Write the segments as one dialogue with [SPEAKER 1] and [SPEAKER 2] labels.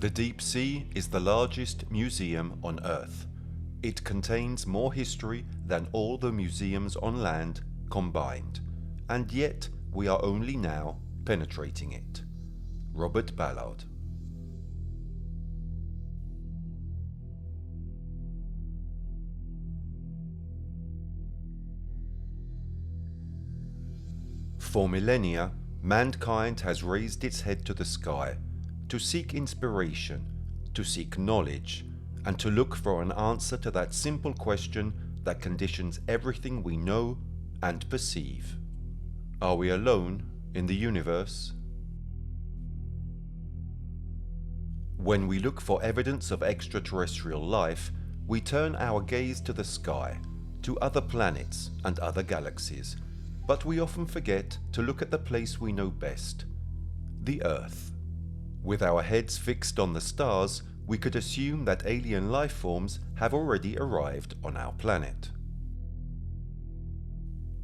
[SPEAKER 1] The deep sea is the largest museum on Earth. It contains more history than all the museums on land combined, and yet we are only now penetrating it. Robert Ballard. For millennia, mankind has raised its head to the sky to seek inspiration, to seek knowledge, and to look for an answer to that simple question that conditions everything we know and perceive. Are we alone in the universe? When we look for evidence of extraterrestrial life, we turn our gaze to the sky, to other planets and other galaxies, but we often forget to look at the place we know best, the Earth. With our heads fixed on the stars, we could assume that alien life forms have already arrived on our planet.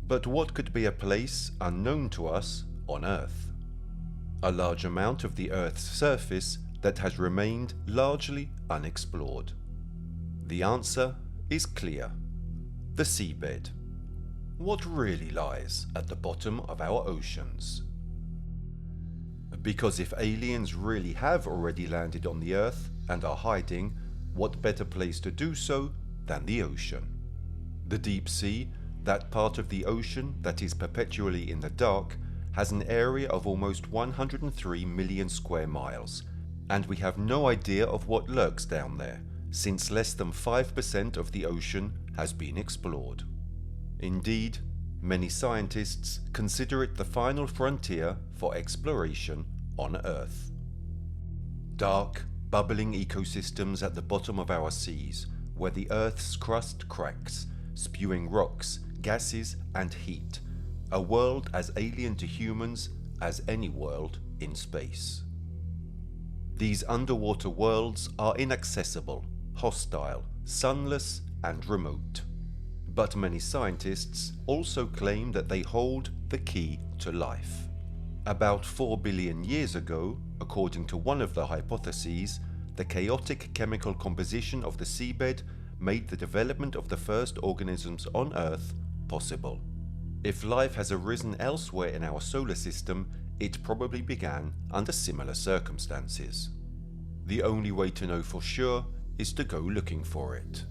[SPEAKER 1] But what could be a place unknown to us on Earth? A large amount of the Earth's surface that has remained largely unexplored. The answer is clear: the seabed. What really lies at the bottom of our oceans? Because if aliens really have already landed on the Earth and are hiding, what better place to do so than the ocean? The deep sea, that part of the ocean that is perpetually in the dark, has an area of almost 103 million square miles, and we have no idea of what lurks down there, since less than 5% of the ocean has been explored. Indeed, many scientists consider it the final frontier for exploration on Earth. Dark, bubbling ecosystems at the bottom of our seas, where the Earth's crust cracks, spewing rocks, gases and heat. A world as alien to humans as any world in space. These underwater worlds are inaccessible, hostile, sunless and remote. But many scientists also claim that they hold the key to life. About 4 billion years ago, according to one of the hypotheses, the chaotic chemical composition of the seabed made the development of the first organisms on Earth possible. If life has arisen elsewhere in our solar system, it probably began under similar circumstances. The only way to know for sure is to go looking for it.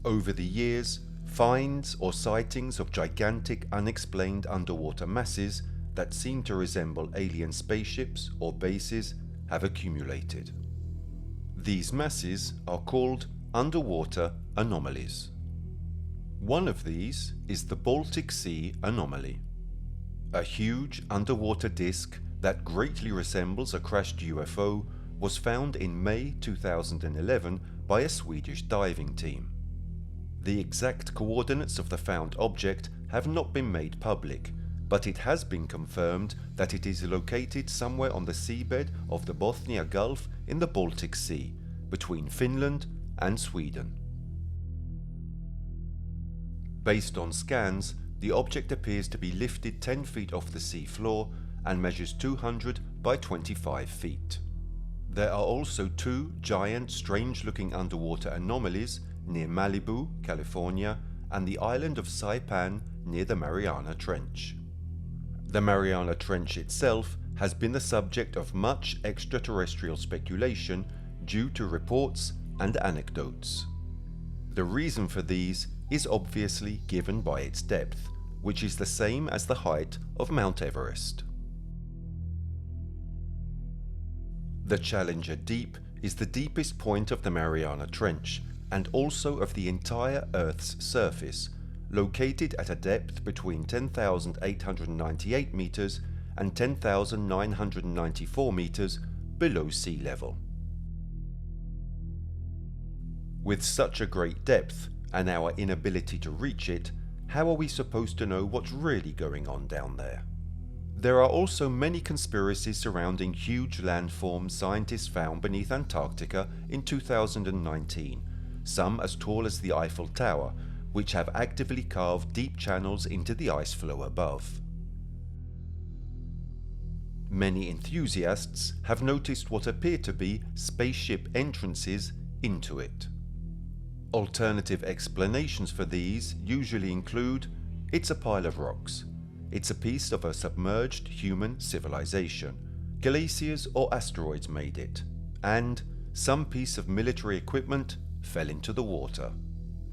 [SPEAKER 1] Over the years, finds or sightings of gigantic unexplained underwater masses that seem to resemble alien spaceships or bases have accumulated. These masses are called underwater anomalies. One of these is the Baltic Sea anomaly, a huge underwater disk that greatly resembles a crashed UFO was found in May 2011 by a Swedish diving team. The exact coordinates of the found object have not been made public, but it has been confirmed that it is located somewhere on the seabed of the Bothnia Gulf in the Baltic Sea, between Finland and Sweden. Based on scans, the object appears to be lifted 10 feet off the sea floor and measures 200 by 25 feet. There are also two giant, strange-looking underwater anomalies near Malibu, California, and the island of Saipan near the Mariana Trench. The Mariana Trench itself has been the subject of much extraterrestrial speculation due to reports and anecdotes. The reason for these is obviously given by its depth, which is the same as the height of Mount Everest. The Challenger Deep is the deepest point of the Mariana Trench and also of the entire Earth's surface, located at a depth between 10,898 meters and 10,994 meters below sea level. With such a great depth and our inability to reach it, how are we supposed to know what's really going on down there? There are also many conspiracies surrounding huge landforms scientists found beneath Antarctica in 2019, some as tall as the Eiffel Tower, which have actively carved deep channels into the ice floe above. Many enthusiasts have noticed what appear to be spaceship entrances into it. Alternative explanations for these usually include: it's a pile of rocks, it's a piece of a submerged human civilization, glaciers or asteroids made it, and some piece of military equipment fell into the water.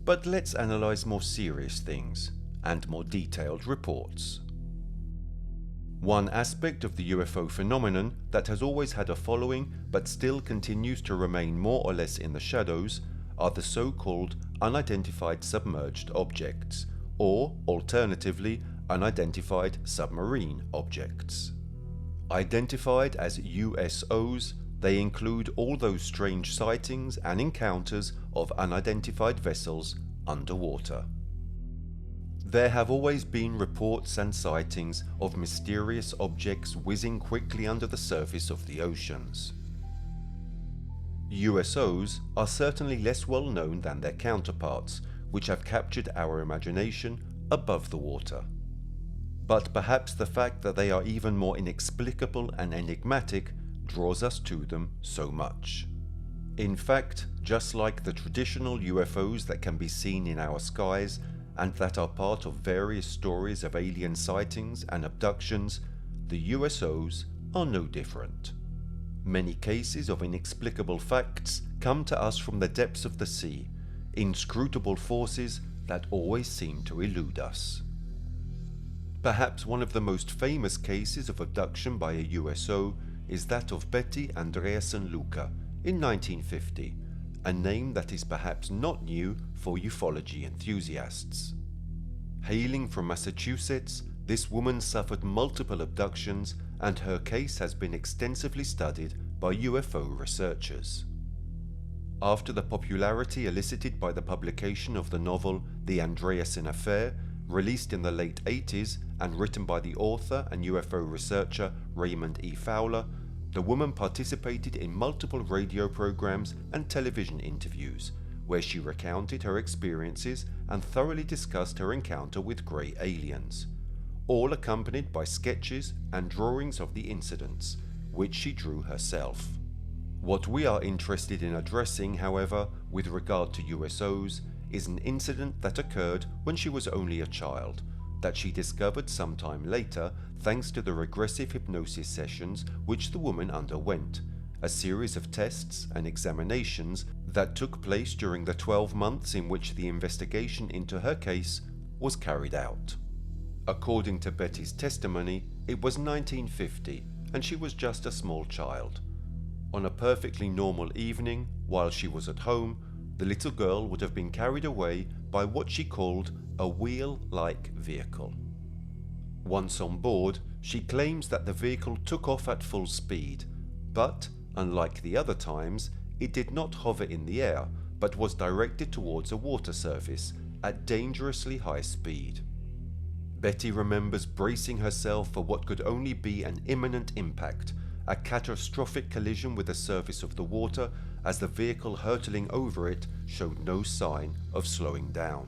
[SPEAKER 1] But let's analyze more serious things and more detailed reports. One aspect of the UFO phenomenon that has always had a following but still continues to remain more or less in the shadows are the so-called unidentified submerged objects, or alternatively unidentified submarine objects. Identified as USOs, they include all those strange sightings and encounters of unidentified vessels underwater. There have always been reports and sightings of mysterious objects whizzing quickly under the surface of the oceans. USOs are certainly less well known than their counterparts, which have captured our imagination above the water. But perhaps the fact that they are even more inexplicable and enigmatic draws us to them so much. In fact, just like the traditional UFOs that can be seen in our skies and that are part of various stories of alien sightings and abductions, the USOs are no different. Many cases of inexplicable facts come to us from the depths of the sea, inscrutable forces that always seem to elude us. Perhaps one of the most famous cases of abduction by a USO is that of Betty Andreasen Luca in 1950, a name that is perhaps not new for ufology enthusiasts. Hailing from Massachusetts, this woman suffered multiple abductions, and her case has been extensively studied by UFO researchers. After the popularity elicited by the publication of the novel The Andreasen Affair, released in the late 80s and written by the author and UFO researcher Raymond E. Fowler, the woman participated in multiple radio programs and television interviews, where she recounted her experiences and thoroughly discussed her encounter with grey aliens, all accompanied by sketches and drawings of the incidents, which she drew herself. What we are interested in addressing, however, with regard to USOs, is an incident that occurred when she was only a child, that she discovered sometime later thanks to the regressive hypnosis sessions which the woman underwent, a series of tests and examinations that took place during the 12 months in which the investigation into her case was carried out. According to Betty's testimony, it was 1950 and she was just a small child. On a perfectly normal evening, while she was at home, the little girl would have been carried away by what she called a wheel-like vehicle. Once on board, she claims that the vehicle took off at full speed, but, unlike the other times, it did not hover in the air, but was directed towards a water surface at dangerously high speed. Betty remembers bracing herself for what could only be an imminent impact, a catastrophic collision with the surface of the water, as the vehicle hurtling over it showed no sign of slowing down.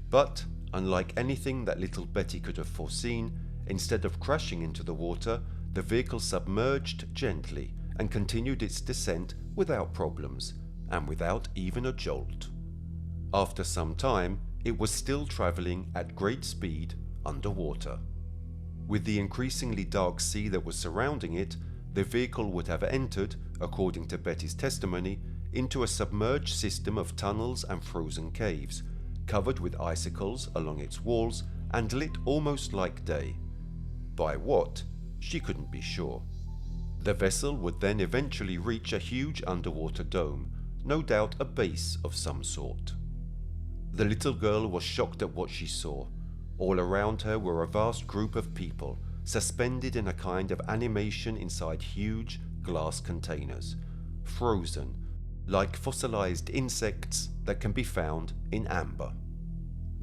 [SPEAKER 1] But, unlike anything that little Betty could have foreseen, instead of crashing into the water, the vehicle submerged gently and continued its descent without problems, and without even a jolt. After some time, it was still travelling at great speed underwater. With the increasingly dark sea that was surrounding it, the vehicle would have entered, according to Betty's testimony, into a submerged system of tunnels and frozen caves, covered with icicles along its walls and lit almost like day. By what? She couldn't be sure. The vessel would then eventually reach a huge underwater dome, no doubt a base of some sort. The little girl was shocked at what she saw. All around her were a vast group of people, suspended in a kind of animation inside huge glass containers, frozen, like fossilized insects that can be found in amber.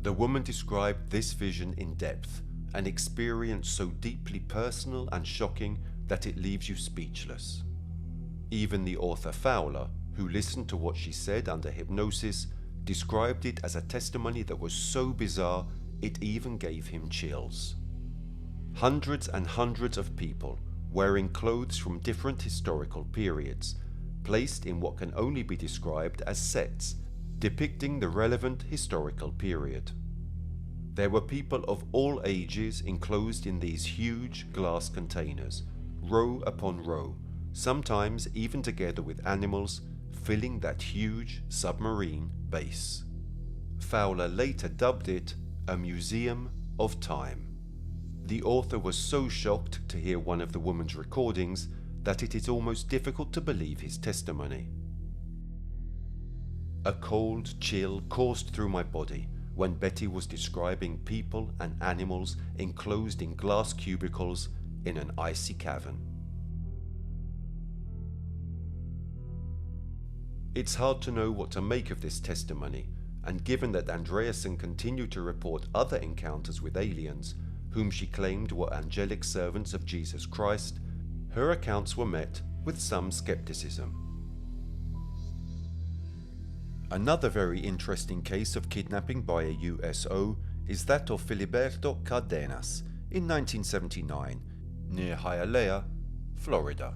[SPEAKER 1] The woman described this vision in depth, an experience so deeply personal and shocking that it leaves you speechless. Even the author Fowler, who listened to what she said under hypnosis, described it as a testimony that was so bizarre it even gave him chills. Hundreds and hundreds of people, wearing clothes from different historical periods, placed in what can only be described as sets, depicting the relevant historical period. There were people of all ages enclosed in these huge glass containers, row upon row, sometimes even together with animals, filling that huge submarine base. Fowler later dubbed it a museum of time. The author was so shocked to hear one of the woman's recordings that it is almost difficult to believe his testimony. A cold chill coursed through my body when Betty was describing people and animals enclosed in glass cubicles in an icy cavern. It's hard to know what to make of this testimony, and given that Andreasen continued to report other encounters with aliens, whom she claimed were angelic servants of Jesus Christ, her accounts were met with some skepticism. Another very interesting case of kidnapping by a USO is that of Filiberto Cardenas in 1979, near Hialeah, Florida.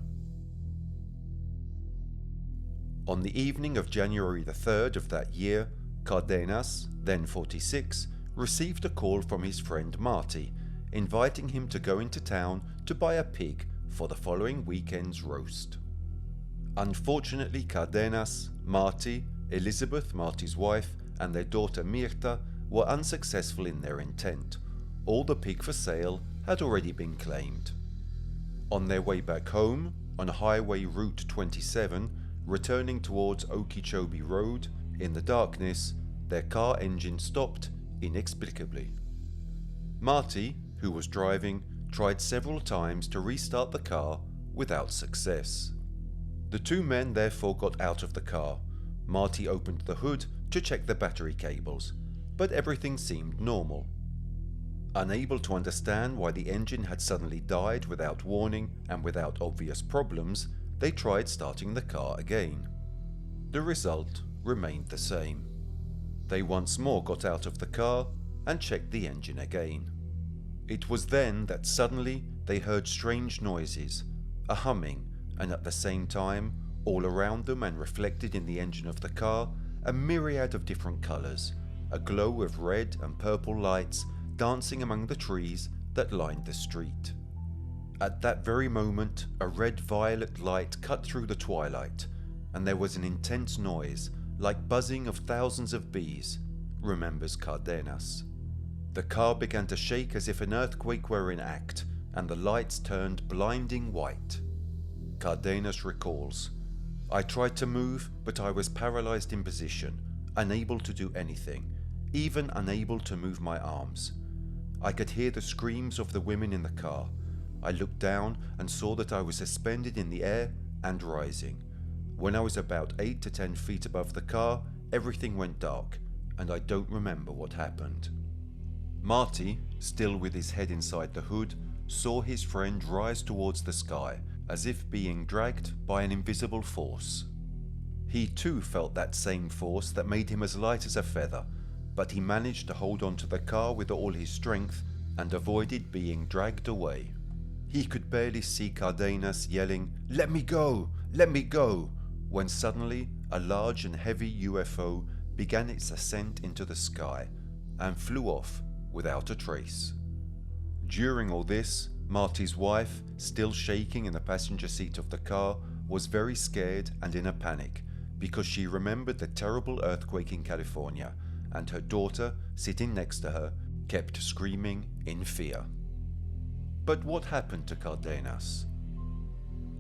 [SPEAKER 1] On the evening of January the 3rd of that year, Cardenas, then 46, received a call from his friend Marty, inviting him to go into town to buy a pig for the following weekend's roast. Unfortunately, Cardenas, Marty, Elizabeth, Marty's wife, and their daughter Mirta were unsuccessful in their intent. All the pig for sale had already been claimed. On their way back home, on Highway Route 27, returning towards Okeechobee Road, in the darkness, their car engine stopped inexplicably. Marty, who was driving, tried several times to restart the car without success. The two men therefore got out of the car. Marty opened the hood to check the battery cables, but everything seemed normal. Unable to understand why the engine had suddenly died without warning and without obvious problems, they tried starting the car again. The result remained the same. They once more got out of the car and checked the engine again. It was then that suddenly they heard strange noises, a humming, and at the same time, all around them and reflected in the engine of the car, a myriad of different colours, a glow of red and purple lights dancing among the trees that lined the street. At that very moment, a red-violet light cut through the twilight, and there was an intense noise, like buzzing of thousands of bees, remembers Cardenas. The car began to shake as if an earthquake were in act, and the lights turned blinding white. Cardenas recalls, "I tried to move, but I was paralyzed in position, unable to do anything, even unable to move my arms. I could hear the screams of the women in the car. I looked down and saw that I was suspended in the air and rising. When I was about 8 to 10 feet above the car, everything went dark, and I don't remember what happened." Marty, still with his head inside the hood, saw his friend rise towards the sky, as if being dragged by an invisible force. He too felt that same force that made him as light as a feather, but he managed to hold on to the car with all his strength and avoided being dragged away. He could barely see Cardenas yelling, "Let me go! Let me go!" when suddenly a large and heavy UFO began its ascent into the sky and flew off without a trace. During all this, Marty's wife, still shaking in the passenger seat of the car, was very scared and in a panic because she remembered the terrible earthquake in California, and her daughter, sitting next to her, kept screaming in fear. But what happened to Cardenas?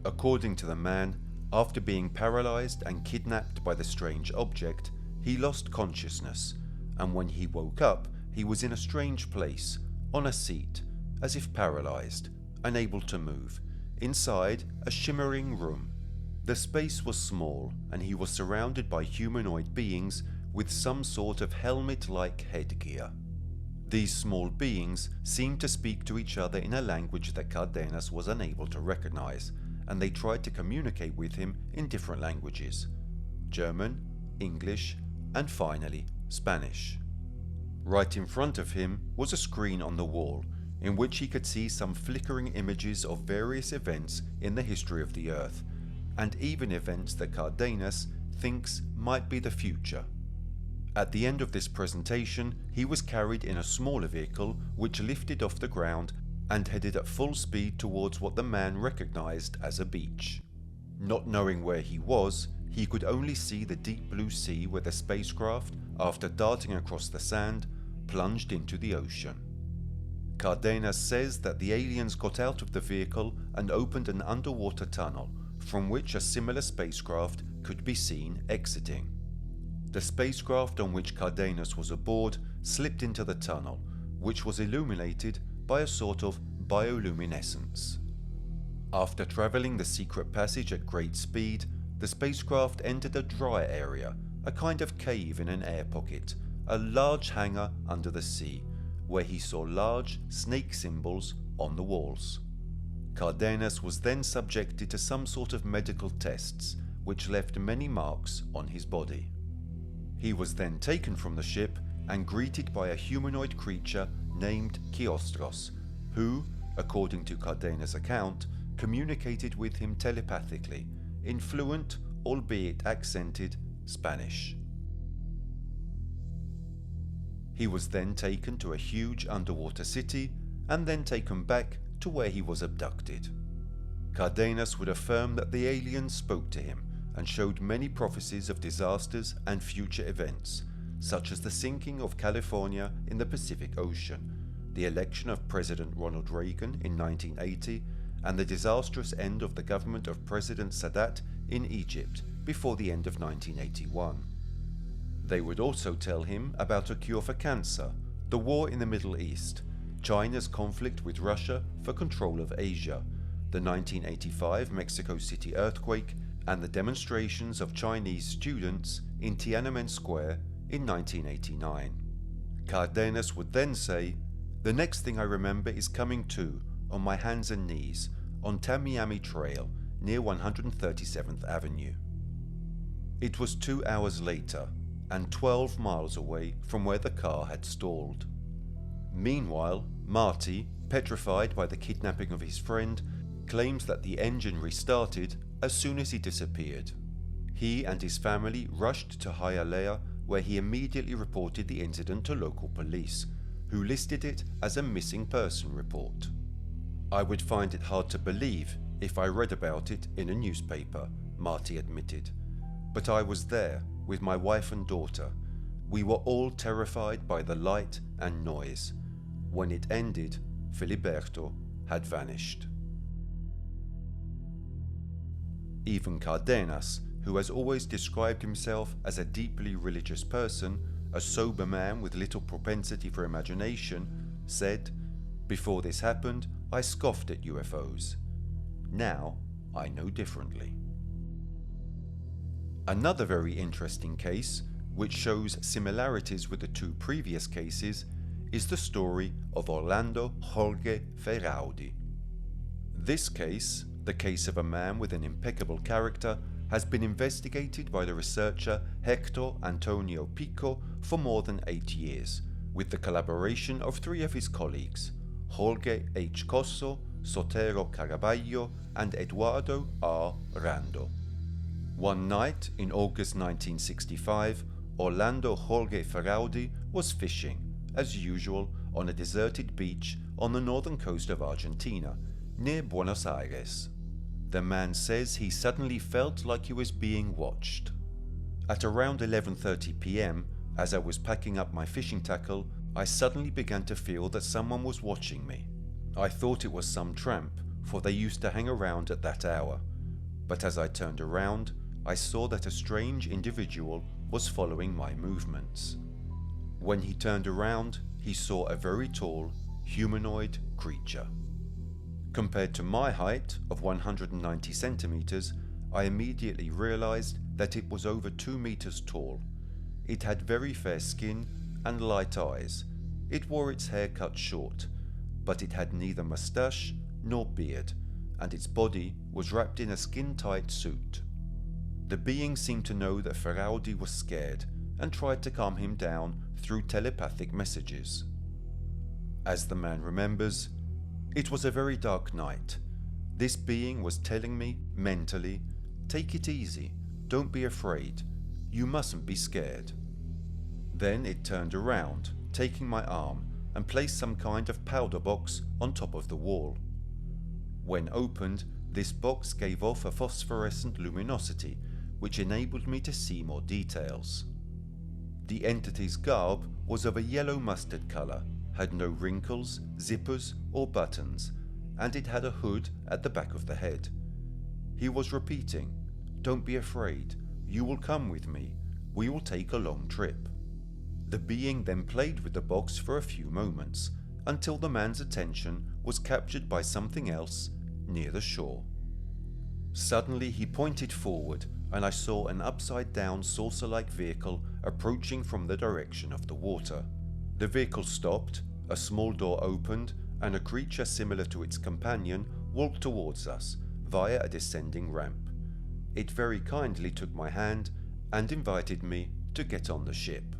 [SPEAKER 1] According to the man, after being paralyzed and kidnapped by the strange object, he lost consciousness, and when he woke up, he was in a strange place, on a seat, as if paralyzed, unable to move, inside a shimmering room. The space was small, and he was surrounded by humanoid beings with some sort of helmet-like headgear. These small beings seemed to speak to each other in a language that Cardenas was unable to recognize, and they tried to communicate with him in different languages: German, English, and finally Spanish. Right in front of him was a screen on the wall, in which he could see some flickering images of various events in the history of the Earth, and even events that Cardenas thinks might be the future. At the end of this presentation, he was carried in a smaller vehicle which lifted off the ground and headed at full speed towards what the man recognized as a beach. Not knowing where he was, he could only see the deep blue sea where the spacecraft, after darting across the sand, plunged into the ocean. Cardenas says that the aliens got out of the vehicle and opened an underwater tunnel from which a similar spacecraft could be seen exiting. The spacecraft on which Cardenas was aboard slipped into the tunnel, which was illuminated by a sort of bioluminescence. After travelling the secret passage at great speed, the spacecraft entered a dry area, a kind of cave in an air pocket, a large hangar under the sea, where he saw large snake symbols on the walls. Cardenas was then subjected to some sort of medical tests, which left many marks on his body. He was then taken from the ship and greeted by a humanoid creature named Chiostros, who, according to Cardenas' account, communicated with him telepathically in fluent, albeit accented, Spanish. He was then taken to a huge underwater city and then taken back to where he was abducted. Cardenas would affirm that the aliens spoke to him and showed many prophecies of disasters and future events, such as the sinking of California in the Pacific Ocean, the election of President Ronald Reagan in 1980, and the disastrous end of the government of President Sadat in Egypt before the end of 1981. They would also tell him about a cure for cancer, the war in the Middle East, China's conflict with Russia for control of Asia, the 1985 Mexico City earthquake, and the demonstrations of Chinese students in Tiananmen Square in 1989. Cardenas would then say, "The next thing I remember is coming to, on my hands and knees, on Tamiami Trail near 137th Avenue. It was 2 hours later, and 12 miles away from where the car had stalled." Meanwhile, Marty, petrified by the kidnapping of his friend, claims that the engine restarted as soon as he disappeared. He and his family rushed to Hialeah, where he immediately reported the incident to local police, who listed it as a missing person report. "I would find it hard to believe if I read about it in a newspaper," Marty admitted. "But I was there with my wife and daughter. We were all terrified by the light and noise. When it ended, Filiberto had vanished." Even Cardenas, who has always described himself as a deeply religious person, a sober man with little propensity for imagination, said, "Before this happened, I scoffed at UFOs. Now, I know differently." Another very interesting case, which shows similarities with the two previous cases, is the story of Orlando Jorge Ferraudi. This case, the case of a man with an impeccable character, has been investigated by the researcher Hector Antonio Pico for more than 8 years, with the collaboration of 3 of his colleagues, Jorge H. Cosso, Sotero Caraballo, and Eduardo R. Rando. One night in August 1965, Orlando Jorge Ferraudi was fishing, as usual, on a deserted beach on the northern coast of Argentina, near Buenos Aires. The man says he suddenly felt like he was being watched. At around 11:30 p.m, as I was packing up my fishing tackle, I suddenly began to feel that someone was watching me. I thought it was some tramp, for they used to hang around at that hour. But as I turned around, I saw that a strange individual was following my movements. When he turned around, he saw a very tall, humanoid creature. Compared to my height of 190 centimeters, I immediately realized that it was over 2 meters tall. It had very fair skin and light eyes. It wore its hair cut short, but it had neither mustache nor beard, and its body was wrapped in a skin-tight suit. The being seemed to know that Ferraudi was scared and tried to calm him down through telepathic messages. As the man remembers, It was a very dark night. This being was telling me, mentally, take it easy, don't be afraid, you mustn't be scared. Then it turned around, taking my arm, and placed some kind of powder box on top of the wall. When opened, this box gave off a phosphorescent luminosity, which enabled me to see more details. The entity's garb was of a yellow mustard colour, had no wrinkles, zippers or buttons, and it had a hood at the back of the head. He was repeating, "Don't be afraid, you will come with me, we will take a long trip." The being then played with the box for a few moments, until the man's attention was captured by something else near the shore. Suddenly he pointed forward, and I saw an upside-down saucer-like vehicle approaching from the direction of the water. The vehicle stopped, a small door opened, and a creature similar to its companion walked towards us via a descending ramp. It very kindly took my hand and invited me to get on the ship.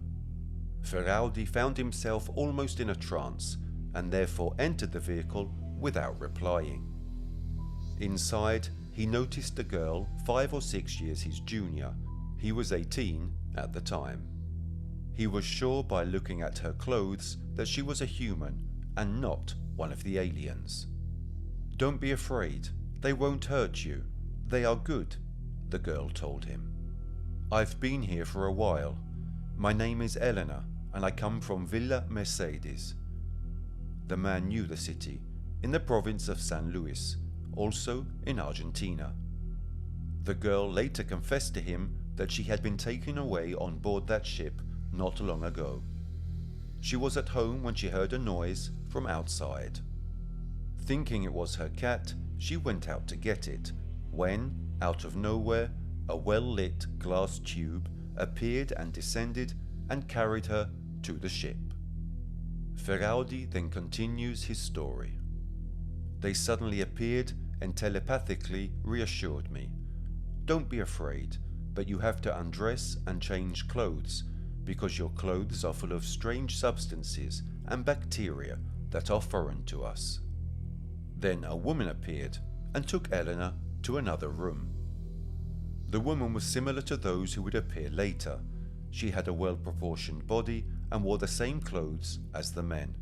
[SPEAKER 1] Ferraudi found himself almost in a trance and therefore entered the vehicle without replying. Inside, he noticed a girl 5 or 6 years his junior. He was 18 at the time. He was sure by looking at her clothes that she was a human and not one of the aliens. "Don't be afraid, they won't hurt you, they are good," the girl told him. "I've been here for a while. My name is Elena and I come from Villa Mercedes." The man knew the city, in the province of San Luis, also in Argentina. The girl later confessed to him that she had been taken away on board that ship not long ago. She was at home when she heard a noise from outside. Thinking it was her cat, she went out to get it, when, out of nowhere, a well-lit glass tube appeared and descended and carried her to the ship. Ferraudi then continues his story. "They suddenly appeared and telepathically reassured me. 'Don't be afraid, but you have to undress and change clothes, because your clothes are full of strange substances and bacteria that are foreign to us.' Then a woman appeared and took Elena to another room. The woman was similar to those who would appear later. She had a well-proportioned body and wore the same clothes as the men.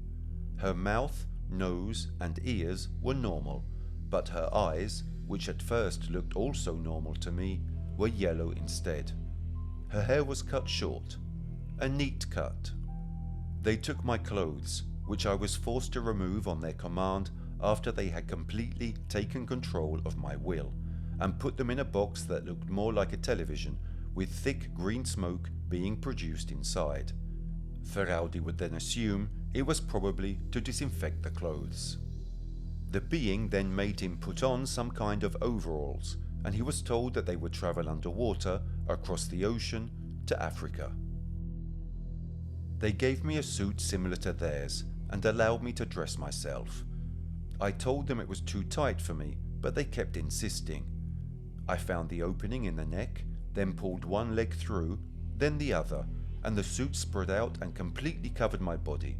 [SPEAKER 1] Her mouth, nose and ears were normal, but her eyes, which at first looked also normal to me, were yellow instead. Her hair was cut short, a neat cut. They took my clothes, which I was forced to remove on their command after they had completely taken control of my will, and put them in a box that looked more like a television, with thick green smoke being produced inside. Ferraudi would then assume it was probably to disinfect the clothes. The being then made him put on some kind of overalls, and he was told that they would travel underwater across the ocean to Africa. They gave me a suit similar to theirs and allowed me to dress myself. I told them it was too tight for me, but they kept insisting. I found the opening in the neck, then pulled one leg through, then the other, and the suit spread out and completely covered my body.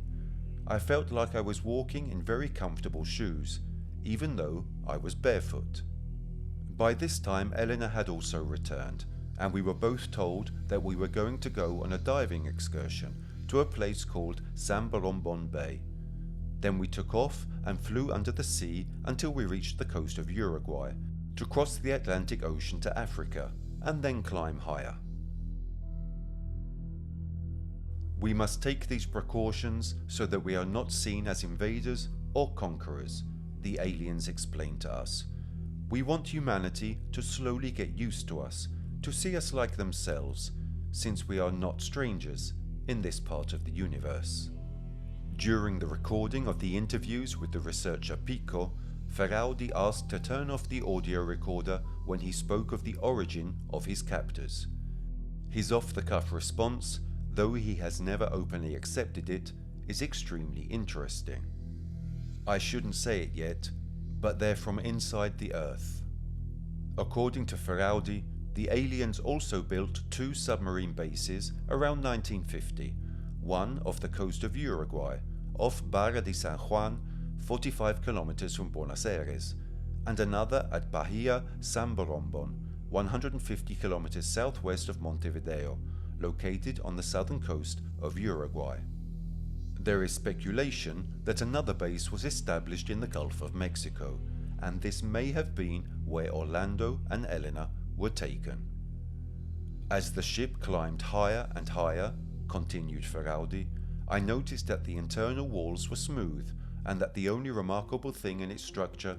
[SPEAKER 1] I felt like I was walking in very comfortable shoes, even though I was barefoot. By this time Elena had also returned, and we were both told that we were going to go on a diving excursion to a place called San Borombon Bay. Then we took off and flew under the sea until we reached the coast of Uruguay, to cross the Atlantic Ocean to Africa, and then climb higher. We must take these precautions so that we are not seen as invaders or conquerors, the aliens explained to us. We want humanity to slowly get used to us, to see us like themselves, since we are not strangers in this part of the universe. During the recording of the interviews with the researcher Pico, Ferraudi asked to turn off the audio recorder when he spoke of the origin of his captors. His off-the-cuff response, though he has never openly accepted it, is extremely interesting. "I shouldn't say it yet, but they're from inside the Earth." According to Ferraudi, the aliens also built 2 submarine bases around 1950, one off the coast of Uruguay, off Barra de San Juan, 45 kilometers from Buenos Aires, and another at Bahia San Borombon, 150 kilometers southwest of Montevideo, located on the southern coast of Uruguay. There is speculation that another base was established in the Gulf of Mexico, and this may have been where Orlando and Elena were taken. As the ship climbed higher and higher, continued Feraldi, I noticed that the internal walls were smooth and that the only remarkable thing in its structure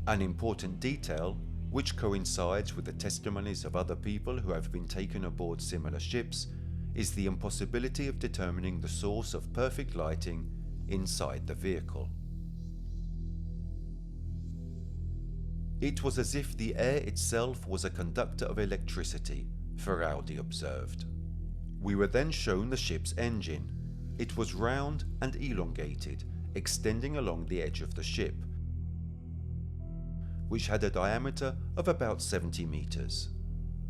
[SPEAKER 1] An important detail, which coincides with the testimonies of other people who have been taken aboard similar ships, is the impossibility of determining the source of perfect lighting inside the vehicle. It was as if the air itself was a conductor of electricity, Ferraudi observed. We were then shown the ship's engine. It was round and elongated, extending along the edge of the ship, which had a diameter of about 70 meters.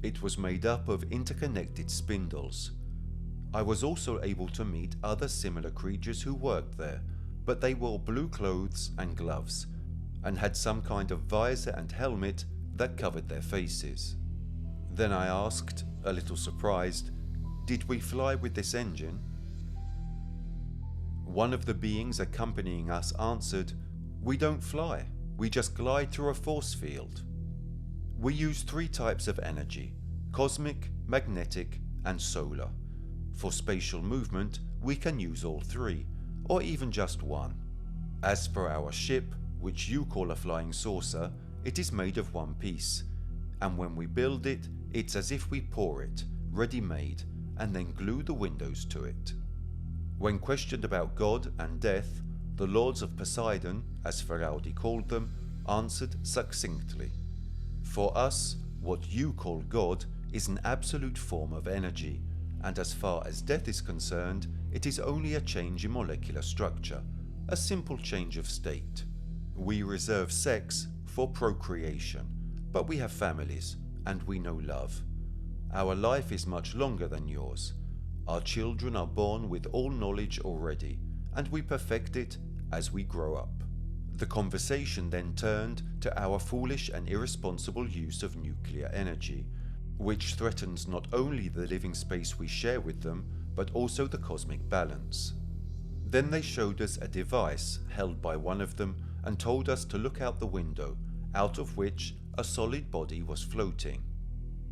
[SPEAKER 1] It was made up of interconnected spindles. I was also able to meet other similar creatures who worked there, but they wore blue clothes and gloves, and had some kind of visor and helmet that covered their faces. Then I asked, a little surprised, "Did we fly with this engine?" One of the beings accompanying us answered, "We don't fly, we just glide through a force field. We use 3 types of energy: cosmic, magnetic, and solar. For spatial movement, we can use all 3, or even just one. As for our ship, which you call a flying saucer, it is made of one piece, and when we build it, it's as if we pour it, ready-made, and then glue the windows to it." When questioned about God and death, the Lords of Poseidon, as Ferraudi called them, answered succinctly, "For us, what you call God is an absolute form of energy, and as far as death is concerned, it is only a change in molecular structure, a simple change of state. We reserve sex for procreation, but we have families, and we know love. Our life is much longer than yours. Our children are born with all knowledge already, and we perfect it as we grow up." The conversation then turned to our foolish and irresponsible use of nuclear energy, which threatens not only the living space we share with them, but also the cosmic balance. Then they showed us a device held by one of them and told us to look out the window, out of which a solid body was floating.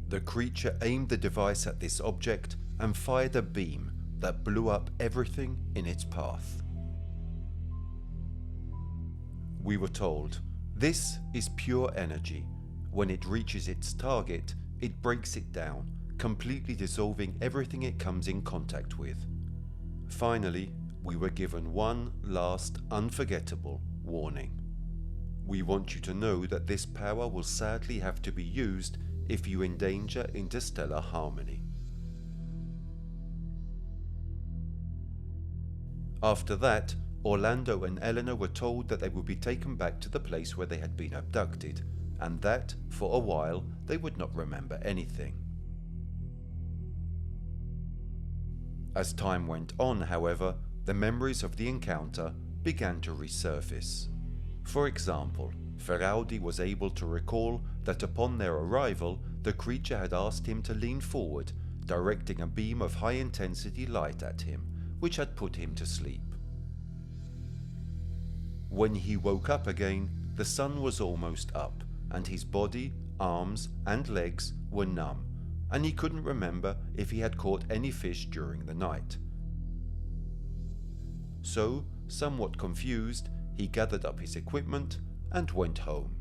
[SPEAKER 1] The creature aimed the device at this object and fired a beam that blew up everything in its path. We were told, "This is pure energy. When it reaches its target, it breaks it down, completely dissolving everything it comes in contact with." Finally, we were given one last unforgettable warning. "We want you to know that this power will sadly have to be used if you endanger interstellar harmony." After that, Orlando and Eleanor were told that they would be taken back to the place where they had been abducted, and that, for a while, they would not remember anything. As time went on, however, the memories of the encounter began to resurface. For example, Ferraudi was able to recall that upon their arrival, the creature had asked him to lean forward, directing a beam of high-intensity light at him, which had put him to sleep. When he woke up again, the sun was almost up, and his body, arms, and legs were numb, and he couldn't remember if he had caught any fish during the night. So, somewhat confused, he gathered up his equipment and went home.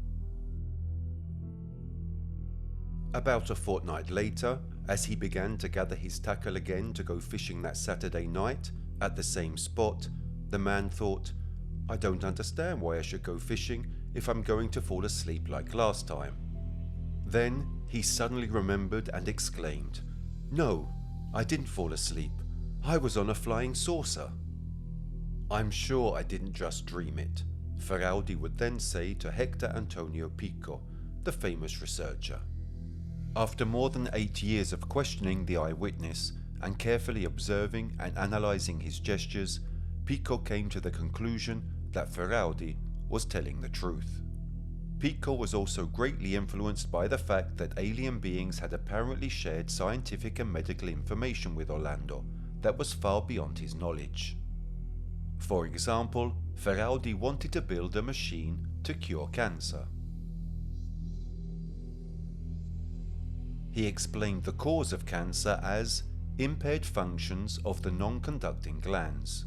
[SPEAKER 1] About a fortnight later, as he began to gather his tackle again to go fishing that Saturday night, at the same spot, the man thought, "I don't understand why I should go fishing if I'm going to fall asleep like last time." Then he suddenly remembered and exclaimed, "No, I didn't fall asleep. I was on a flying saucer." "I'm sure I didn't just dream it," Ferraudi would then say to Hector Antonio Pico, the famous researcher. After more than 8 years of questioning the eyewitness and carefully observing and analysing his gestures, Pico came to the conclusion that Ferraudi was telling the truth. Pico was also greatly influenced by the fact that alien beings had apparently shared scientific and medical information with Orlando that was far beyond his knowledge. For example, Ferraudi wanted to build a machine to cure cancer. He explained the cause of cancer as impaired functions of the non-conducting glands.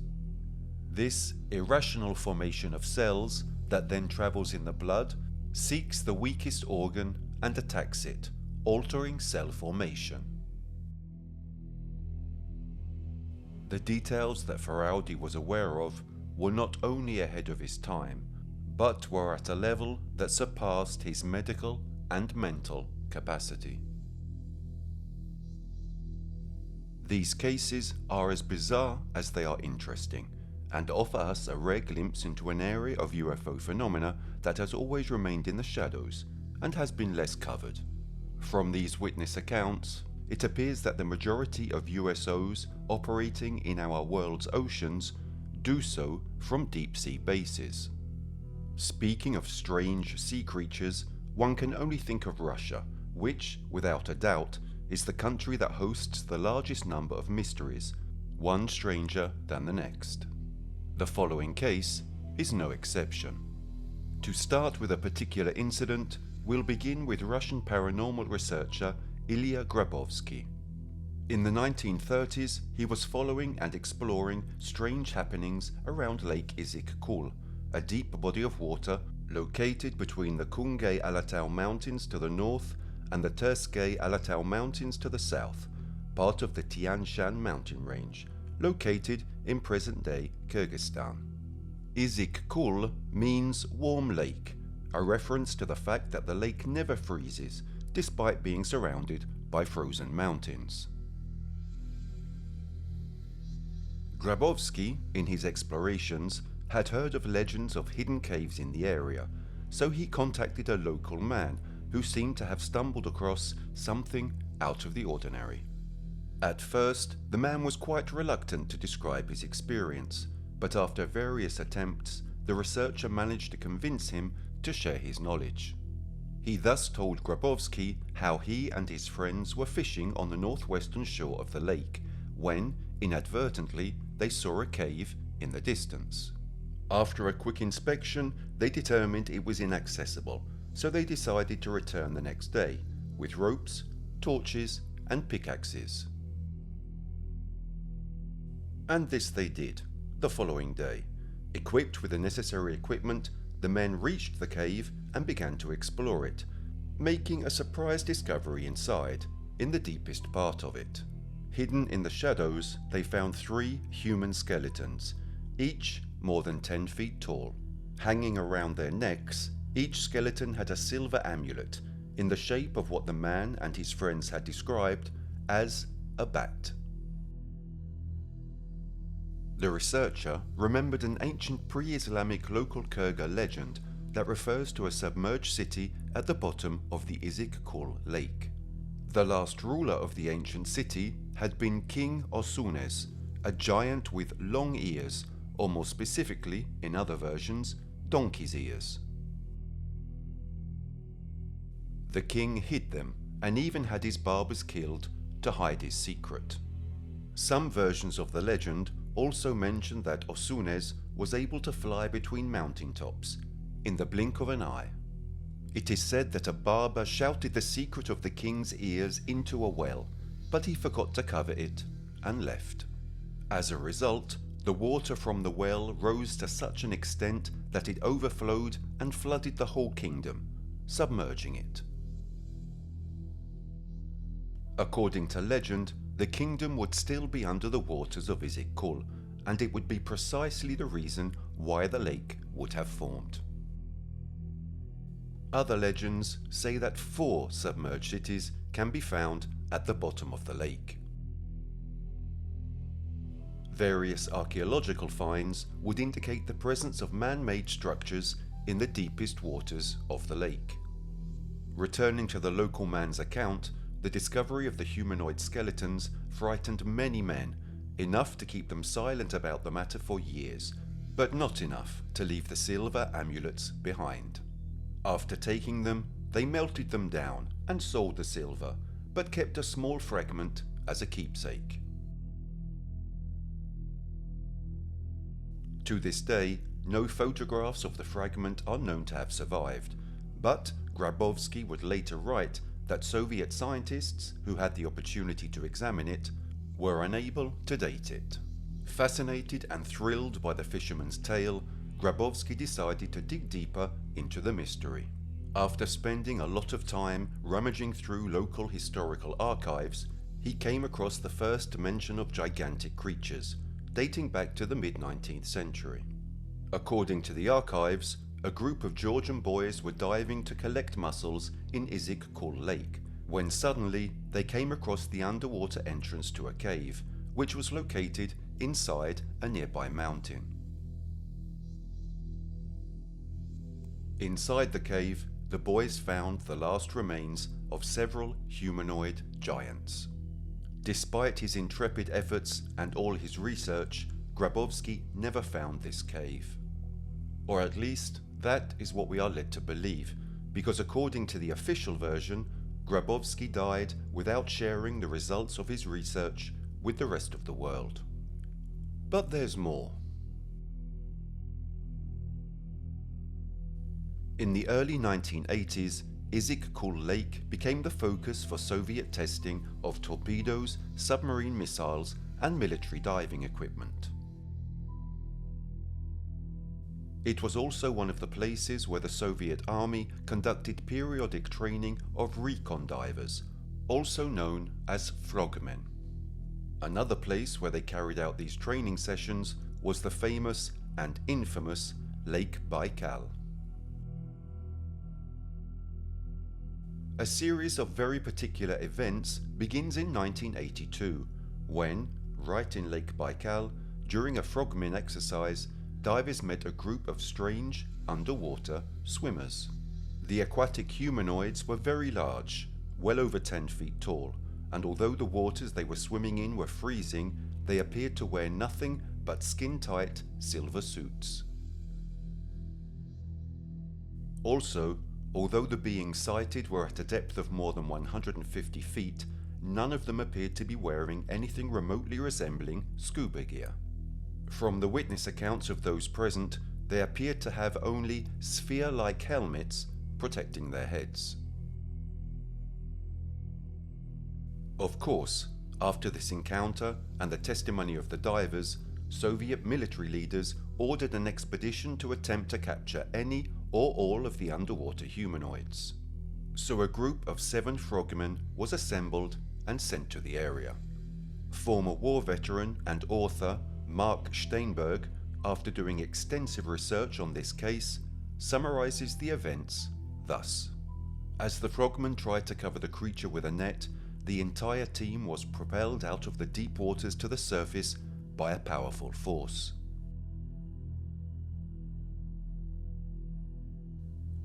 [SPEAKER 1] This irrational formation of cells that then travels in the blood seeks the weakest organ and attacks it, altering cell formation. The details that Faraudi was aware of were not only ahead of his time, but were at a level that surpassed his medical and mental capacity. These cases are as bizarre as they are interesting, and offer us a rare glimpse into an area of UFO phenomena that has always remained in the shadows and has been less covered. From these witness accounts, it appears that the majority of USOs operating in our world's oceans do so from deep-sea bases. Speaking of strange sea creatures, one can only think of Russia, which, without a doubt, is the country that hosts the largest number of mysteries, one stranger than the next. The following case is no exception. To start with a particular incident, we'll begin with Russian paranormal researcher Ilya Grabovsky. In the 1930s, he was following and exploring strange happenings around Lake Issyk-Kul, a deep body of water located between the Kungay-Alatau Mountains to the north and the Terskay-Alatau Mountains to the south, part of the Tian Shan mountain range, located in present-day Kyrgyzstan. Issyk-Kul means warm lake, a reference to the fact that the lake never freezes, despite being surrounded by frozen mountains. Grabovsky, in his explorations, had heard of legends of hidden caves in the area, so he contacted a local man who seemed to have stumbled across something out of the ordinary. At first, the man was quite reluctant to describe his experience, but after various attempts, the researcher managed to convince him to share his knowledge. He thus told Grabovsky how he and his friends were fishing on the northwestern shore of the lake, when, inadvertently, they saw a cave in the distance. After a quick inspection, they determined it was inaccessible, so they decided to return the next day, with ropes, torches, and pickaxes. And this they did, the following day. Equipped with the necessary equipment, the men reached the cave and began to explore it, making a surprise discovery inside, in the deepest part of it. Hidden in the shadows, they found 3 human skeletons, each more than 10 feet tall. Hanging around their necks, each skeleton had a silver amulet in the shape of what the man and his friends had described as a bat. The researcher remembered an ancient pre-Islamic local Kyrgyz legend that refers to a submerged city at the bottom of the Issyk-Kul lake. The last ruler of the ancient city had been King Osunes, a giant with long ears, or more specifically, in other versions, donkey's ears. The king hid them and even had his barbers killed to hide his secret. Some versions of the legend also mention that Osunes was able to fly between mountaintops in the blink of an eye. It is said that a barber shouted the secret of the king's ears into a well, but he forgot to cover it and left. As a result, the water from the well rose to such an extent that it overflowed and flooded the whole kingdom, submerging it. According to legend, the kingdom would still be under the waters of Issyk-Kul, and it would be precisely the reason why the lake would have formed. Other legends say that 4 submerged cities can be found at the bottom of the lake. Various archaeological finds would indicate the presence of man-made structures in the deepest waters of the lake. Returning to the local man's account, the discovery of the humanoid skeletons frightened many men, enough to keep them silent about the matter for years, but not enough to leave the silver amulets behind. After taking them, they melted them down and sold the silver, but kept a small fragment as a keepsake. To this day, no photographs of the fragment are known to have survived, but Grabovsky would later write that Soviet scientists who had the opportunity to examine it were unable to date it. Fascinated and thrilled by the fisherman's tale, Grabovsky decided to dig deeper into the mystery. After spending a lot of time rummaging through local historical archives, he came across the first mention of gigantic creatures, dating back to the mid-19th century. According to the archives, a group of Georgian boys were diving to collect mussels in Isoppo Lake, when suddenly they came across the underwater entrance to a cave, which was located inside a nearby mountain. Inside the cave, the boys found the last remains of several humanoid giants. Despite his intrepid efforts and all his research, Grabowski never found this cave. Or at least, that is what we are led to believe, because according to the official version, Grabowski died without sharing the results of his research with the rest of the world. But there's more. In the early 1980s, Isoppo Lake became the focus for Soviet testing of torpedoes, submarine missiles, and military diving equipment. It was also one of the places where the Soviet Army conducted periodic training of recon divers, also known as frogmen. Another place where they carried out these training sessions was the famous and infamous Lake Baikal. A series of very particular events begins in 1982, when, right in Lake Baikal, during a frogmen exercise, divers met a group of strange, underwater swimmers. The aquatic humanoids were very large, well over 10 feet tall, and although the waters they were swimming in were freezing, they appeared to wear nothing but skin-tight silver suits. Also, although the beings sighted were at a depth of more than 150 feet, none of them appeared to be wearing anything remotely resembling scuba gear. From the witness accounts of those present, they appeared to have only sphere-like helmets protecting their heads. Of course, after this encounter and the testimony of the divers, Soviet military leaders ordered an expedition to attempt to capture any or all of the underwater humanoids. So a group of 7 frogmen was assembled and sent to the area. Former war veteran and author Mark Steinberg, after doing extensive research on this case, summarizes the events thus. As the frogmen tried to cover the creature with a net, the entire team was propelled out of the deep waters to the surface by a powerful force.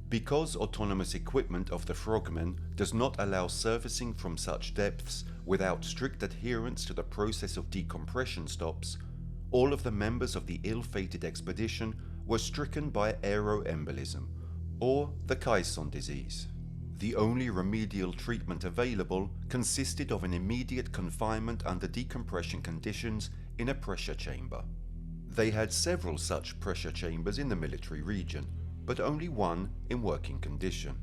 [SPEAKER 1] Because autonomous equipment of the frogmen does not allow surfacing from such depths without strict adherence to the process of decompression stops, all of the members of the ill-fated expedition were stricken by aeroembolism, or the caisson disease. The only remedial treatment available consisted of an immediate confinement under decompression conditions in a pressure chamber. They had several such pressure chambers in the military region, but only one in working condition.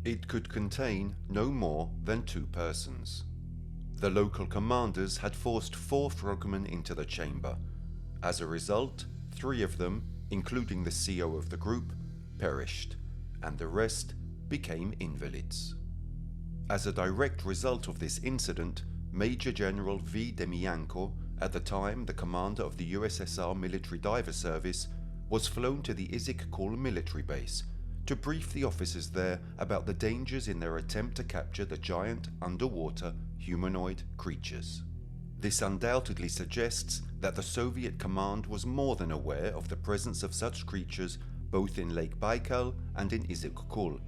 [SPEAKER 1] It could contain no more than 2 persons. The local commanders had forced 4 frogmen into the chamber. As a result, 3 of them, including the CO of the group, perished, and the rest became invalids. As a direct result of this incident, Major General V. Demianko, at the time the commander of the USSR Military Diver Service, was flown to the Isoppo military base to brief the officers there about the dangers in their attempt to capture the giant underwater humanoid creatures. This undoubtedly suggests that the Soviet command was more than aware of the presence of such creatures both in Lake Baikal and in Isoppo.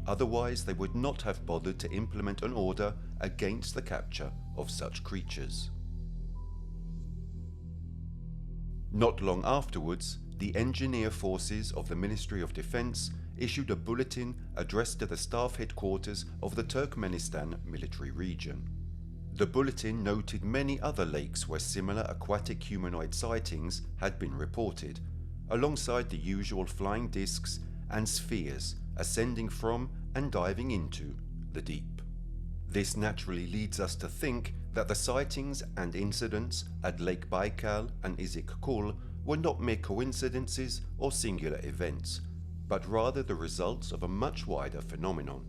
[SPEAKER 1] Otherwise, they would not have bothered to implement an order against the capture of such creatures. Not long afterwards, the engineer forces of the Ministry of Defense issued a bulletin addressed to the staff headquarters of the Turkmenistan military region. The bulletin noted many other lakes where similar aquatic humanoid sightings had been reported, alongside the usual flying discs and spheres ascending from and diving into the deep. This naturally leads us to think that the sightings and incidents at Lake Baikal and Isoppo were not mere coincidences or singular events, but rather the results of a much wider phenomenon.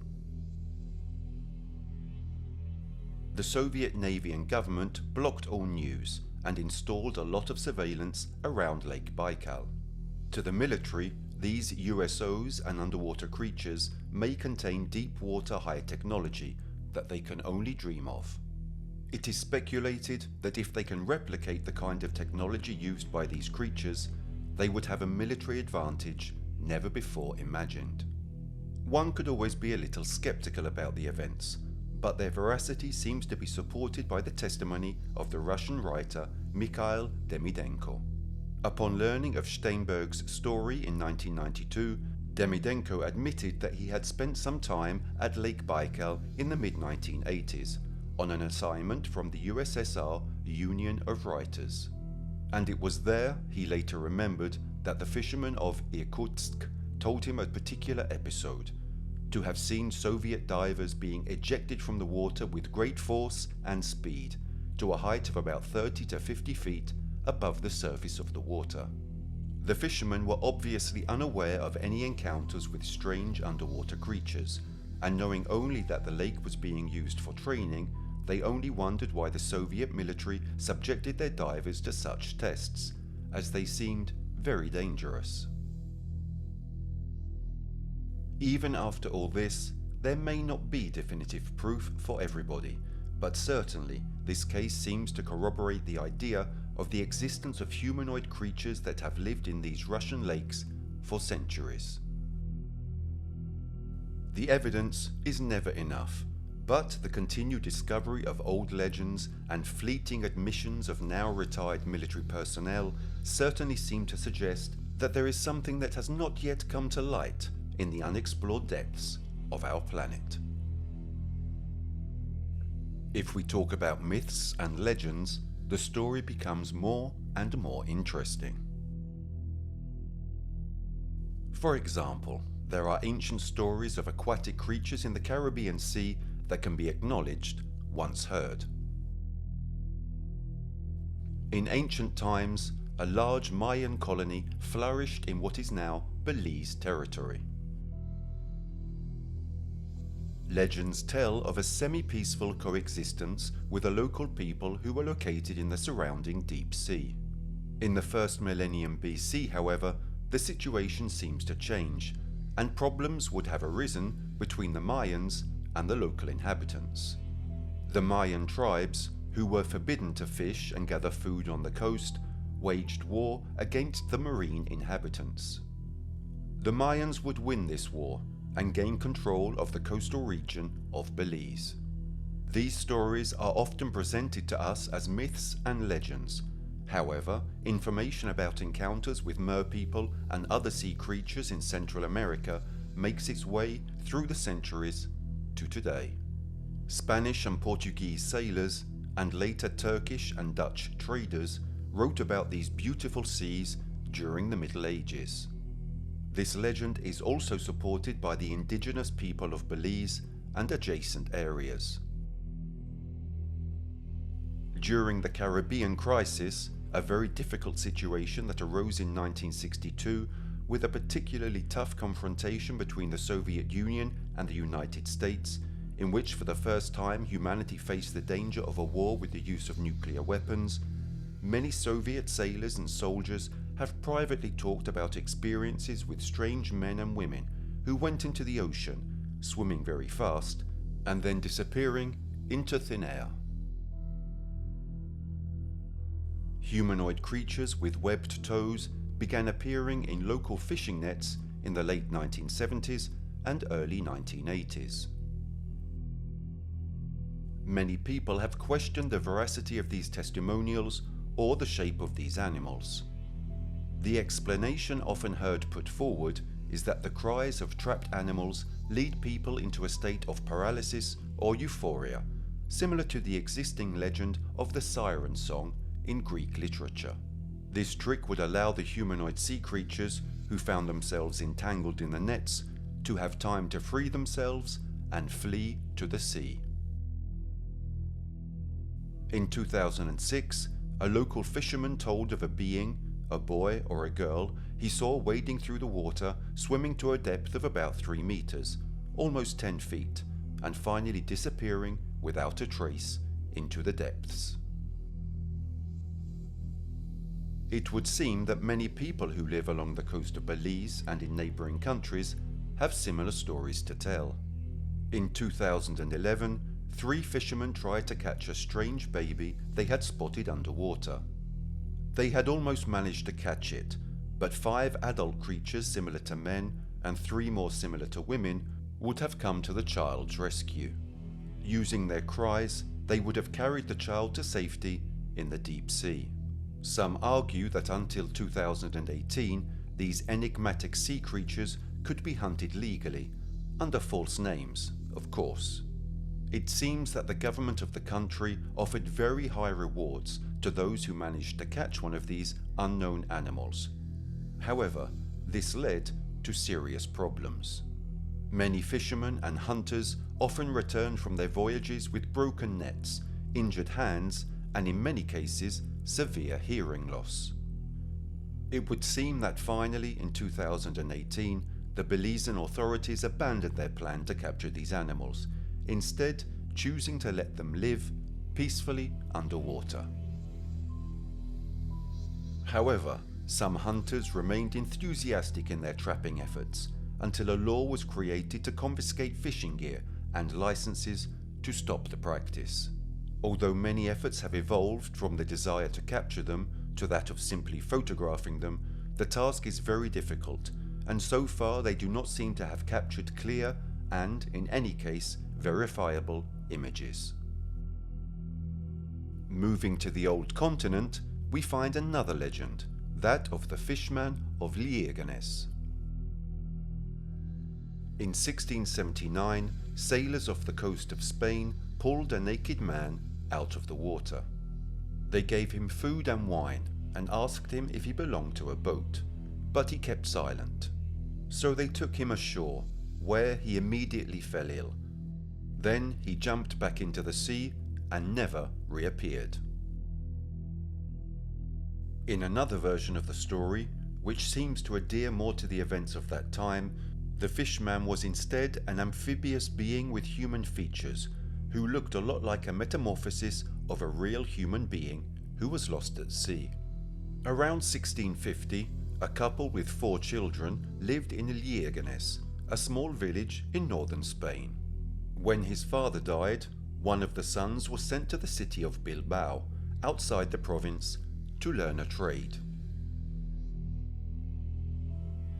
[SPEAKER 1] The Soviet Navy and government blocked all news and installed a lot of surveillance around Lake Baikal. To the military, these USOs and underwater creatures may contain deep water high technology that they can only dream of. It is speculated that if they can replicate the kind of technology used by these creatures, they would have a military advantage never before imagined. One could always be a little skeptical about the events, but their veracity seems to be supported by the testimony of the Russian writer Mikhail Demidenko. Upon learning of Steinberg's story in 1992, Demidenko admitted that he had spent some time at Lake Baikal in the mid-1980s on an assignment from the USSR Union of Writers. And it was there, he later remembered, that the fishermen of Irkutsk told him a particular episode: to have seen Soviet divers being ejected from the water with great force and speed to a height of about 30 to 50 feet above the surface of the water. The fishermen were obviously unaware of any encounters with strange underwater creatures, and knowing only that the lake was being used for training, they only wondered why the Soviet military subjected their divers to such tests, as they seemed very dangerous. Even after all this, there may not be definitive proof for everybody, but certainly this case seems to corroborate the idea of the existence of humanoid creatures that have lived in these Russian lakes for centuries. The evidence is never enough, but the continued discovery of old legends and fleeting admissions of now retired military personnel certainly seem to suggest that there is something that has not yet come to light in the unexplored depths of our planet. If we talk about myths and legends, the story becomes more and more interesting. For example, there are ancient stories of aquatic creatures in the Caribbean Sea that can be acknowledged once heard. In ancient times, a large Mayan colony flourished in what is now Belize territory. Legends tell of a semi-peaceful coexistence with the local people who were located in the surrounding deep sea. In the first millennium BC, however, the situation seems to change, and problems would have arisen between the Mayans and the local inhabitants. The Mayan tribes, who were forbidden to fish and gather food on the coast, waged war against the marine inhabitants. The Mayans would win this war and gain control of the coastal region of Belize. These stories are often presented to us as myths and legends. However, information about encounters with merpeople and other sea creatures in Central America makes its way through the centuries to today. Spanish and Portuguese sailors, and later Turkish and Dutch traders, wrote about these beautiful seas during the Middle Ages. This legend is also supported by the indigenous people of Belize and adjacent areas. During the Caribbean crisis, a very difficult situation that arose in 1962 with a particularly tough confrontation between the Soviet Union and the United States, in which for the first time humanity faced the danger of a war with the use of nuclear weapons, many Soviet sailors and soldiers have privately talked about experiences with strange men and women who went into the ocean, swimming very fast, and then disappearing into thin air. Humanoid creatures with webbed toes began appearing in local fishing nets in the late 1970s and early 1980s. Many people have questioned the veracity of these testimonials or the shape of these animals. The explanation often heard put forward is that the cries of trapped animals lead people into a state of paralysis or euphoria, similar to the existing legend of the siren song in Greek literature. This trick would allow the humanoid sea creatures who found themselves entangled in the nets to have time to free themselves and flee to the sea. In 2006, a local fisherman told of a being, a boy or a girl he saw wading through the water, swimming to a depth of about 3 meters, almost 10 feet, and finally disappearing without a trace into the depths. It would seem that many people who live along the coast of Belize and in neighbouring countries have similar stories to tell. In 2011, 3 fishermen tried to catch a strange baby they had spotted underwater. They had almost managed to catch it, but 5 adult creatures similar to men and 3 more similar to women would have come to the child's rescue. Using their cries, they would have carried the child to safety in the deep sea. Some argue that until 2018, these enigmatic sea creatures could be hunted legally, under false names, of course. It seems that the government of the country offered very high rewards to those who managed to catch one of these unknown animals. However, this led to serious problems. Many fishermen and hunters often returned from their voyages with broken nets, injured hands, and in many cases, severe hearing loss. It would seem that finally in 2018, the Belizean authorities abandoned their plan to capture these animals, instead choosing to let them live peacefully underwater. However, some hunters remained enthusiastic in their trapping efforts until a law was created to confiscate fishing gear and licenses to stop the practice. Although many efforts have evolved from the desire to capture them to that of simply photographing them, the task is very difficult, and so far they do not seem to have captured clear and, in any case, verifiable images. Moving to the old continent, we find another legend, that of the fishman of Liegenes. In 1679, sailors off the coast of Spain pulled a naked man out of the water. They gave him food and wine and asked him if he belonged to a boat, but he kept silent. So they took him ashore, where he immediately fell ill. Then he jumped back into the sea and never reappeared. In another version of the story, which seems to adhere more to the events of that time, the fishman was instead an amphibious being with human features, who looked a lot like a metamorphosis of a real human being who was lost at sea. Around 1650, a couple with 4 children lived in Liegenes, a small village in northern Spain. When his father died, one of the sons was sent to the city of Bilbao, outside the province, to learn a trade.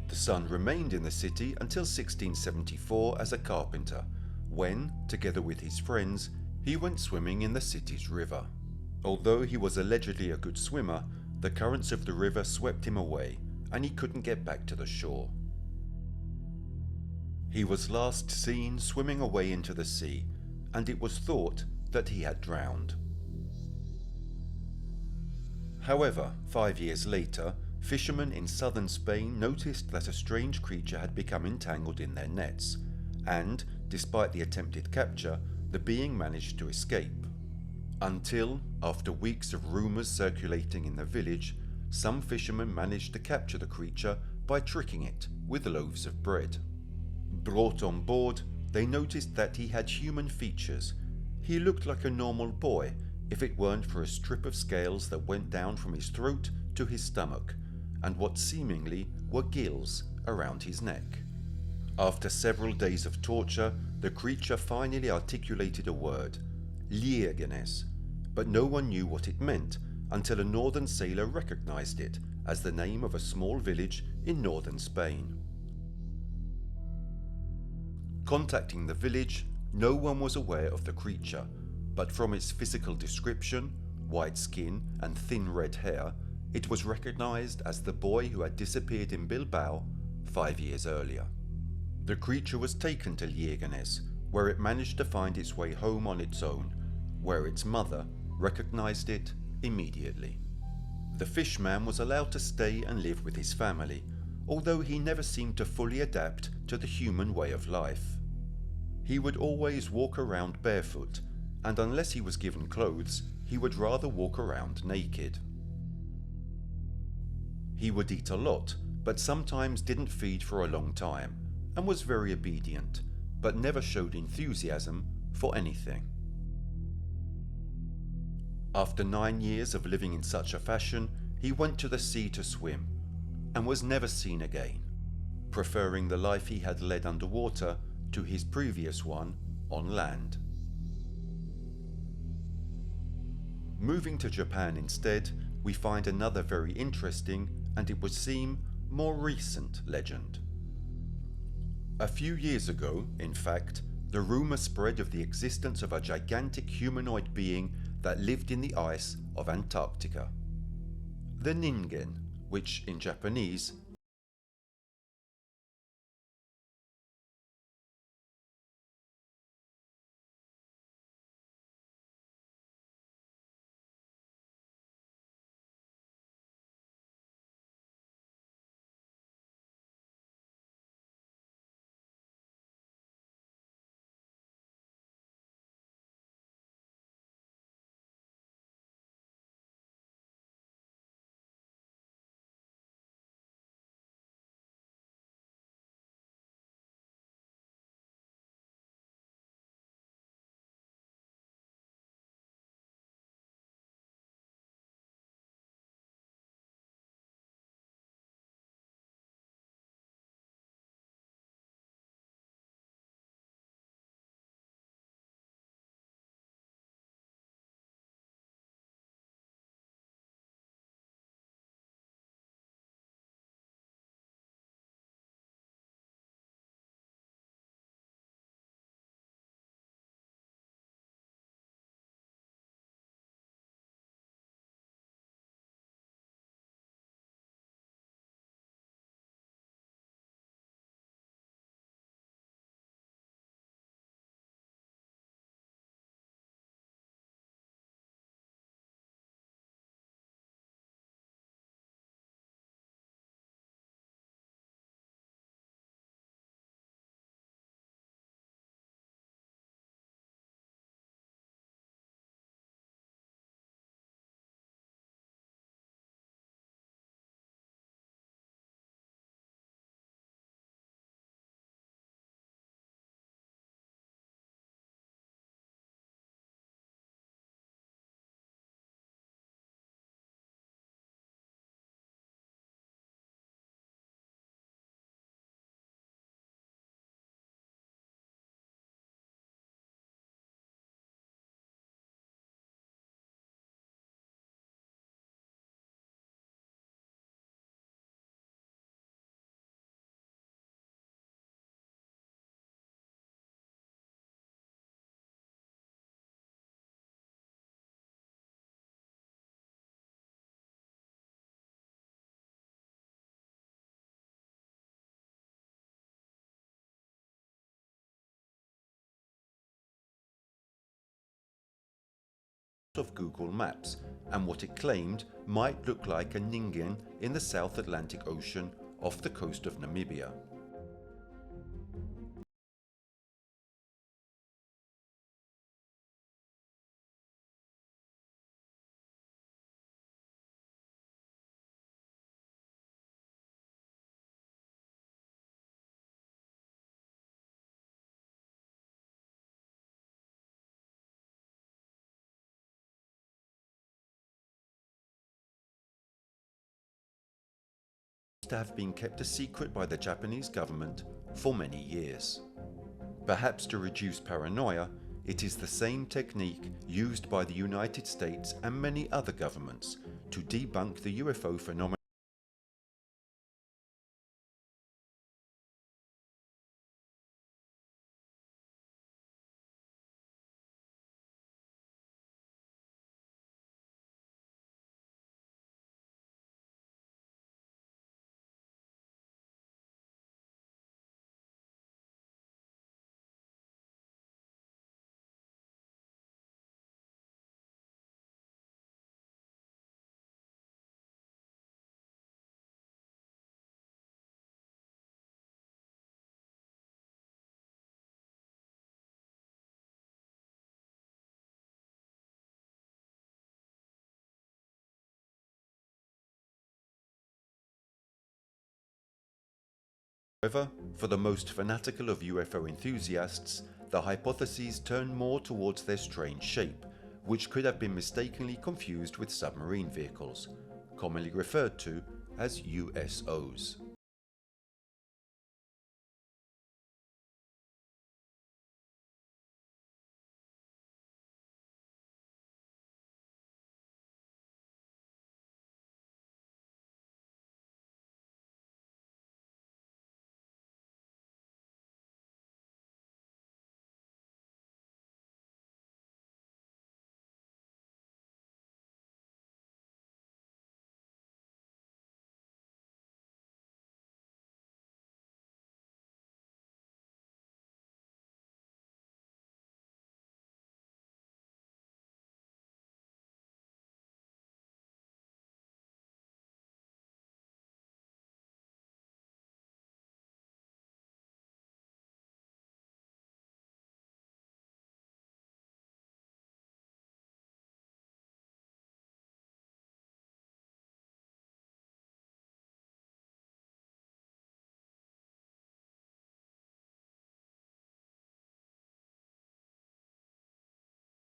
[SPEAKER 1] The son remained in the city until 1674 as a carpenter, when, together with his friends, he went swimming in the city's river. Although he was allegedly a good swimmer, the currents of the river swept him away, and he couldn't get back to the shore. He was last seen swimming away into the sea, and it was thought that he had drowned. However, 5 years later, fishermen in southern Spain noticed that a strange creature had become entangled in their nets, and, despite the attempted capture, the being managed to escape. Until, after weeks of rumours circulating in the village, some fishermen managed to capture the creature by tricking it with loaves of bread. Brought on board, they noticed that he had human features. He looked like a normal boy if it weren't for a strip of scales that went down from his throat to his stomach, and what seemingly were gills around his neck. After several days of torture, the creature finally articulated a word, Liegenes, but no one knew what it meant until a northern sailor recognized it as the name of a small village in northern Spain. Contacting the village, no one was aware of the creature, but from its physical description, white skin and thin red hair, it was recognized as the boy who had disappeared in Bilbao 5 years earlier. The creature was taken to Liegenes, where it managed to find its way home on its own, where its mother recognized it immediately. The fishman was allowed to stay and live with his family, although he never seemed to fully adapt to the human way of life. He would always walk around barefoot, and unless he was given clothes, he would rather walk around naked. He would eat a lot, but sometimes didn't feed for a long time, and was very obedient, but never showed enthusiasm for anything. After 9 years of living in such a fashion, he went to the sea to swim, and was never seen again, preferring the life he had led underwater to his previous one on land. Moving to Japan instead, we find another very interesting, and it would seem more recent, legend. A few years ago, in fact, the rumour spread of the existence of a gigantic humanoid being that lived in the ice of Antarctica. The Ningen, which in Japanese of Google Maps and what it claimed might look like a Ningen in the South Atlantic Ocean off the coast of Namibia. To have been kept a secret by the Japanese government for many years. Perhaps to reduce paranoia, it is the same technique used by the United States and many other governments to debunk the UFO phenomenon. However, for the most fanatical of UFO enthusiasts, the hypotheses turn more towards their strange shape, which could have been mistakenly confused with submarine vehicles, commonly referred to as USOs.